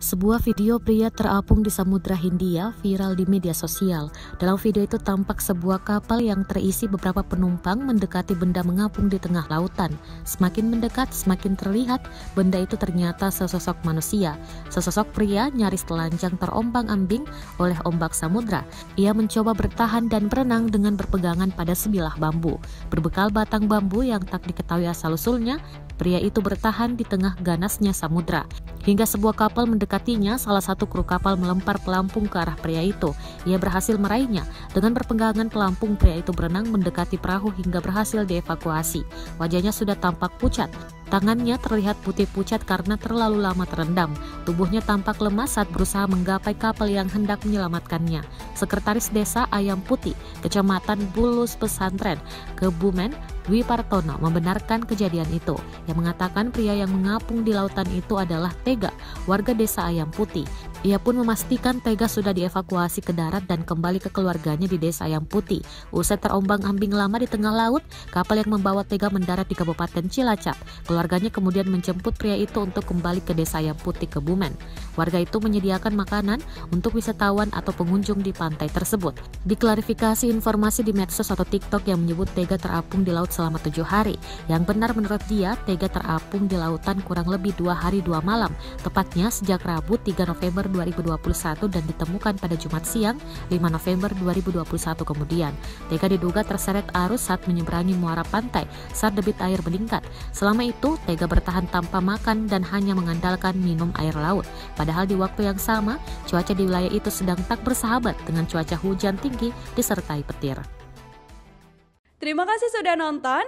Sebuah video pria terapung di Samudra Hindia viral di media sosial. Dalam video itu tampak sebuah kapal yang terisi beberapa penumpang mendekati benda mengapung di tengah lautan. Semakin mendekat, semakin terlihat benda itu ternyata sesosok manusia. Sesosok pria nyaris telanjang terombang-ambing oleh ombak samudra. Ia mencoba bertahan dan berenang dengan berpegangan pada sebilah bambu. Berbekal batang bambu yang tak diketahui asal-usulnya, pria itu bertahan di tengah ganasnya samudra. Hingga sebuah kapal mendekatinya, salah satu kru kapal melempar pelampung ke arah pria itu. Ia berhasil meraihnya. Dengan berpegangan pelampung, pria itu berenang mendekati perahu hingga berhasil dievakuasi. Wajahnya sudah tampak pucat. Tangannya terlihat putih pucat karena terlalu lama terendam. Tubuhnya tampak lemas saat berusaha menggapai kapal yang hendak menyelamatkannya. Sekretaris Desa Ayam Putih, Kecamatan Bulus Pesantren, Kebumen, Dwi Partono membenarkan kejadian itu. Ia mengatakan pria yang mengapung di lautan itu adalah Tega, warga Desa Ayam Putih. Ia pun memastikan Tega sudah dievakuasi ke darat dan kembali ke keluarganya di Desa Ayam Putih. Usai terombang-ambing lama di tengah laut, kapal yang membawa Tega mendarat di Kabupaten Cilacap. Keluarganya kemudian menjemput pria itu untuk kembali ke Desa Ayam Putih, Kebumen. Warga itu menyediakan makanan untuk wisatawan atau pengunjung di pantai tersebut. Diklarifikasi informasi di medsos atau TikTok yang menyebut Tega terapung di laut selama 7 hari. Yang benar menurut dia, Tega terapung di lautan kurang lebih 2 hari 2 malam, tepatnya sejak Rabu 3 November 2021 dan ditemukan pada Jumat siang 5 November 2021 kemudian. Tega diduga terseret arus saat menyeberangi muara pantai saat debit air meningkat. Selama itu, Tega bertahan tanpa makan dan hanya mengandalkan minum air laut. Padahal di waktu yang sama, cuaca di wilayah itu sedang tak bersahabat dengan cuaca hujan tinggi disertai petir. Terima kasih sudah nonton.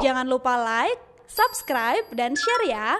Jangan lupa like, subscribe, dan share ya.